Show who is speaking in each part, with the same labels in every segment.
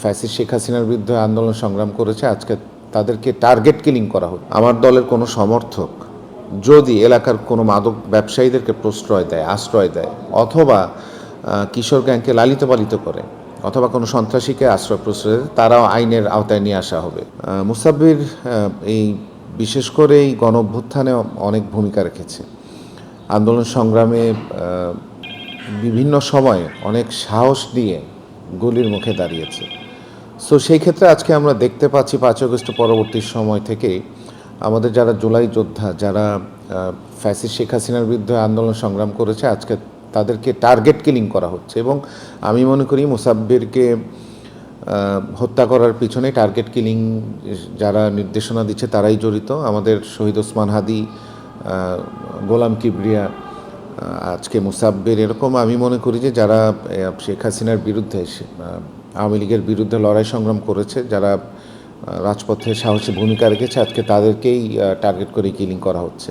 Speaker 1: Fascist Sheikh হাসিনার বিরুদ্ধে আন্দোলন সংগ্রাম করেছে, আজকে তাদেরকে টার্গেট কিলিং করা হচ্ছে। আমার দলের কোনো সমর্থক যদি এলাকার কোনো মাদক ব্যবসায়ীদেরকে প্রশ্রয় দেয়, আশ্রয় দেয়, অথবা কিশোর গ্যাংকে লালিত পালিত করে, অথবা কোনো সন্ত্রাসীকে আশ্রয় প্রশ্রয় দেয়, তারাও আইনের আওতায় নিয়ে আসা হবে। মুসাব্বির এই বিশেষ করে এই গণ অভ্যুত্থানে অনেক ভূমিকা রেখেছে। আন্দোলন সংগ্রামে বিভিন্ন সময়ে অনেক সাহস দিয়ে গুলির মুখে দাঁড়িয়েছে। সো সেই ক্ষেত্রে আজকে আমরা দেখতে পাচ্ছি 5 আগস্ট পরবর্তী সময় থেকে আমাদের যারা জুলাই যোদ্ধা, যারা ফ্যাসিস্ট শেখ হাসিনার বিরুদ্ধে আন্দোলন সংগ্রাম করেছে, আজকে তাদেরকে টার্গেট কিলিং করা হচ্ছে। এবং আমি মনে করি মুসাব্বিরকে হত্যা করার পিছনে টার্গেট কিলিং যারা নির্দেশনা দিচ্ছে তারাই জড়িত। আমাদের শহীদ ওসমান হাদি, গোলাম কিবরিয়া, আজকে মুসাব্বির, এরকম আমি মনে করি যে যারা শেখ হাসিনার বিরুদ্ধে, আওয়ামী লীগের বিরুদ্ধে লড়াই সংগ্রাম করেছে, যারা রাজপথে সাহসী ভূমিকা রেখেছে, আজকে তাদেরকেই টার্গেট করে কিলিং করা হচ্ছে।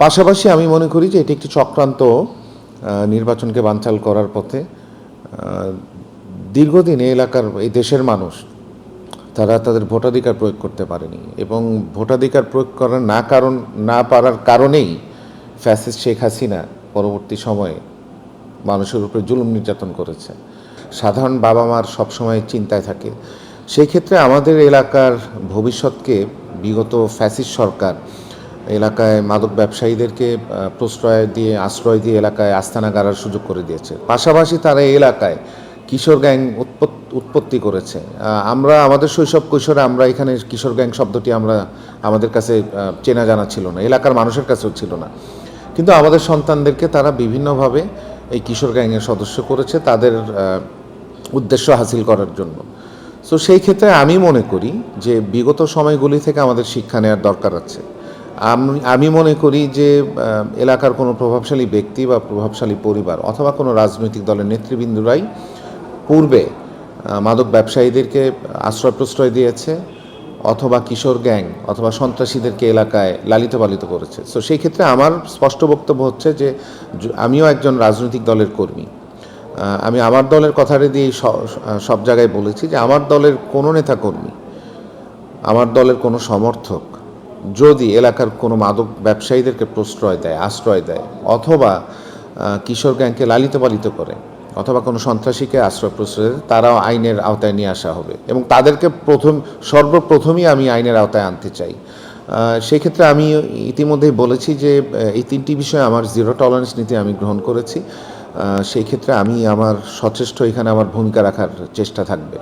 Speaker 1: পাশাপাশি আমি মনে করি যে এটি একটি চক্রান্ত নির্বাচনকে বানচাল করার পথে। দীর্ঘদিন এই এলাকার, এই দেশের মানুষ তারা তাদের ভোটাধিকার প্রয়োগ করতে পারেনি, এবং ভোটাধিকার প্রয়োগ করার না পারার কারণেই ফ্যাসিস্ট শেখ হাসিনা পরবর্তী সময়ে মানুষের উপরে জুলুম নির্যাতন করেছে। সাধারণ বাবা মার সবসময় চিন্তায় থাকে। সেই ক্ষেত্রে আমাদের এলাকার ভবিষ্যৎকে বিগত ফ্যাসিস্ট সরকার এলাকায় মাদক ব্যবসায়ীদেরকে প্রশ্রয় দিয়ে, আশ্রয় দিয়ে এলাকায় আস্তানা গাড়ার সুযোগ করে দিয়েছে। পাশাপাশি তারা এই এলাকায় কিশোর গ্যাং উৎপত্তি করেছে। আমরা আমাদের শৈশব কৈশোরে আমরা এখানে কিশোর গ্যাং শব্দটি আমাদের কাছে চেনা জানা ছিল না, এলাকার মানুষের কাছেও ছিল না। কিন্তু আমাদের সন্তানদেরকে তারা বিভিন্নভাবে এই কিশোর গ্যাংয়ের সদস্য করেছে তাদের উদ্দেশ্য হাসিল করার জন্য। সো সেই ক্ষেত্রে আমি মনে করি যে বিগত সময়গুলি থেকে আমাদের শিক্ষা নেওয়ার দরকার আছে। আমি মনে করি যে এলাকার কোনো প্রভাবশালী ব্যক্তি বা প্রভাবশালী পরিবার অথবা কোনো রাজনৈতিক দলের নেতৃবৃন্দরাই পূর্বে মাদক ব্যবসায়ীদেরকে আশ্রয় প্রশ্রয় দিয়েছে, অথবা কিশোর গ্যাং অথবা সন্ত্রাসীদেরকে এলাকায় লালিত পালিত করেছে। সো সেই ক্ষেত্রে আমার স্পষ্ট বক্তব্য হচ্ছে যে আমিও একজন রাজনৈতিক দলের কর্মী। আমি আমার দলের কথাটা দিয়ে সব জায়গায় বলেছি যে আমার দলের কোনো নেতাকর্মী, আমার দলের কোনো সমর্থক যদি এলাকার কোনো মাদক ব্যবসায়ীদেরকে প্রশ্রয় দেয়, আশ্রয় দেয়, অথবা কিশোর গ্যাংকে লালিত পালিত করে, অথবা কোনো সন্ত্রাসীকে আশ্রয় প্রশ্রয় দেয়, তারাও আইনের আওতায় নিয়ে আসা হবে, এবং তাদেরকে সর্বপ্রথমই আমি আইনের আওতায় আনতে চাই। সেই ক্ষেত্রে আমি ইতিমধ্যেই বলেছি যে এই 3টি বিষয়ে আমার জিরো টলারেন্স নীতি আমি গ্রহণ করেছি। সেই ক্ষেত্রে আমি আমার সচেষ্ট এখানে আমার ভূমিকা রাখার চেষ্টা থাকবে।